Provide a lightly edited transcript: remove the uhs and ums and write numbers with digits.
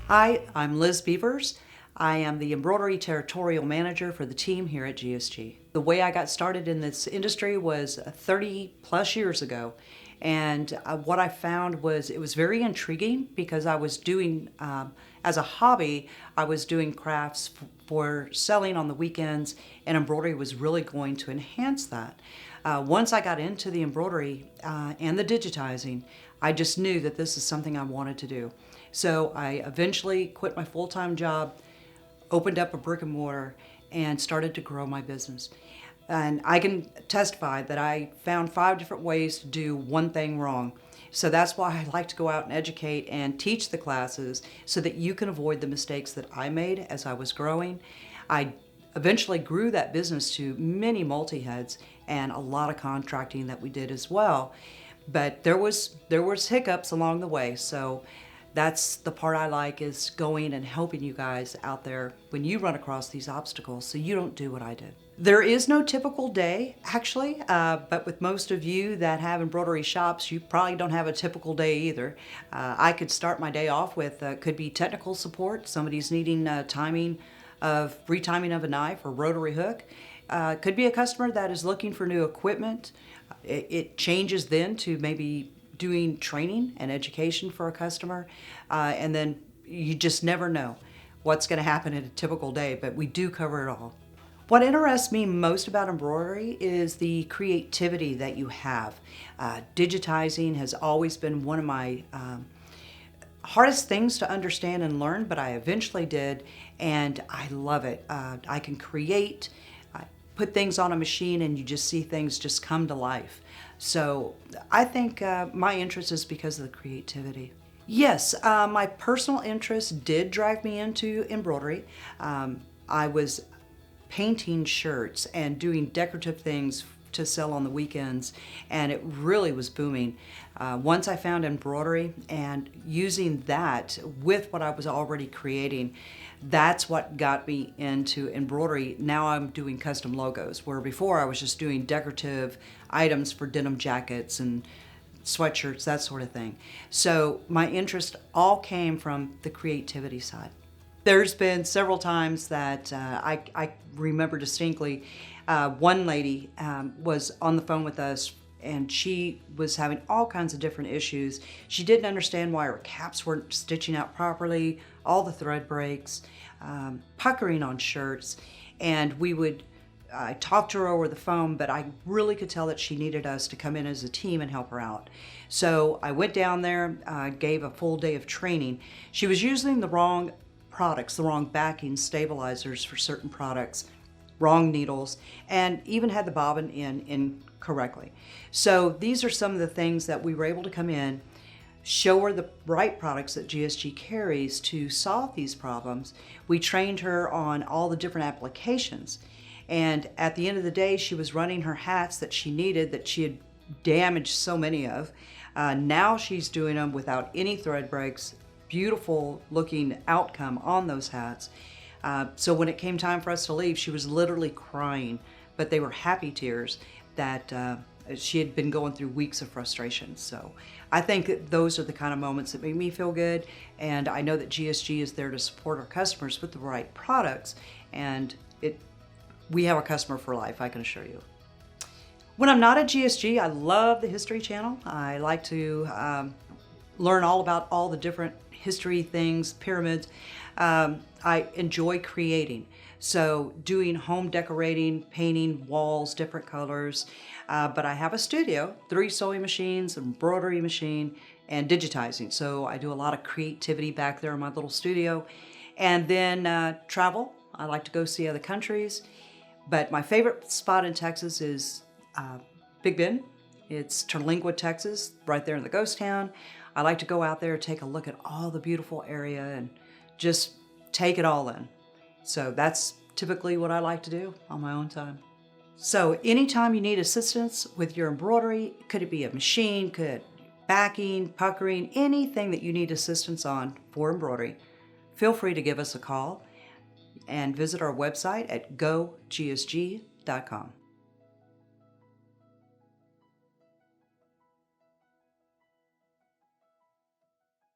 Hi, I'm Liz Beavers. I am the Embroidery Territorial Manager for the team here at GSG. The way I got started in this industry was 30 plus years ago. And what I found was it was very intriguing because I was doing, as a hobby, I was doing crafts for selling on the weekends, and embroidery was really going to enhance that. Once I got into the embroidery and the digitizing, I just knew that this is something I wanted to do. So I eventually quit my full-time job, opened up a brick and mortar, and started to grow my business. And I can testify that I found 5 different ways to do one thing wrong. So that's why I like to go out and educate and teach the classes so that you can avoid the mistakes that I made as I was growing. I eventually grew that business to many multi-heads and a lot of contracting that we did as well. But there was hiccups along the way. So that's the part I like, is going and helping you guys out there when you run across these obstacles so you don't do what I did. There is no typical day, actually, but with most of you that have embroidery shops, you probably don't have a typical day either. I could start my day off with, could be technical support. Somebody's needing retiming of a knife or rotary hook. Could be a customer that is looking for new equipment. It changes then to maybe doing training and education for a customer, and then you just never know what's going to happen in a typical day, but we do cover it all. What interests me most about embroidery is the creativity that you have. Digitizing has always been one of my hardest things to understand and learn, but I eventually did, and I love it. I can create, put things on a machine, and you just see things just come to life. So I think my interest is because of the creativity. Yes, my personal interest did drive me into embroidery. I was painting shirts and doing decorative things to sell on the weekends, and it really was booming. Once I found embroidery and using that with what I was already creating, that's what got me into embroidery. Now I'm doing custom logos, where before I was just doing decorative items for denim jackets and sweatshirts, that sort of thing. So my interest all came from the creativity side. There's been several times that I remember distinctly. One lady was on the phone with us, and she was having all kinds of different issues. She didn't understand why her caps weren't stitching out properly, all the thread breaks, puckering on shirts, and I talked to her over the phone, but I really could tell that she needed us to come in as a team and help her out. So I went down there, gave a full day of training. She was using the wrong products, the wrong backing stabilizers for certain products, wrong needles, and even had the bobbin in incorrectly. So these are some of the things that we were able to come in, show her the right products that GSG carries to solve these problems. We trained her on all the different applications. And at the end of the day, she was running her hats that she needed, that she had damaged so many of. Now she's doing them without any thread breaks, beautiful looking outcome on those hats. So when it came time for us to leave, she was literally crying, but they were happy tears that she had been going through weeks of frustration. So I think that those are the kind of moments that make me feel good, and I know that GSG is there to support our customers with the right products, and we have a customer for life, I can assure you. When I'm not at GSG, I love the History Channel. I like to learn all about all the different history things, pyramids. I enjoy creating. So doing home decorating, painting walls, different colors. But I have a studio, 3 sewing machines, embroidery machine, and digitizing. So I do a lot of creativity back there in my little studio. And then travel. I like to go see other countries. But my favorite spot in Texas is Big Bend. It's Terlingua, Texas, right there in the ghost town. I like to go out there, take a look at all the beautiful area and just take it all in. So that's typically what I like to do on my own time. So anytime you need assistance with your embroidery, could it be a machine, could backing, puckering, anything that you need assistance on for embroidery, feel free to give us a call and visit our website at gogsg.com.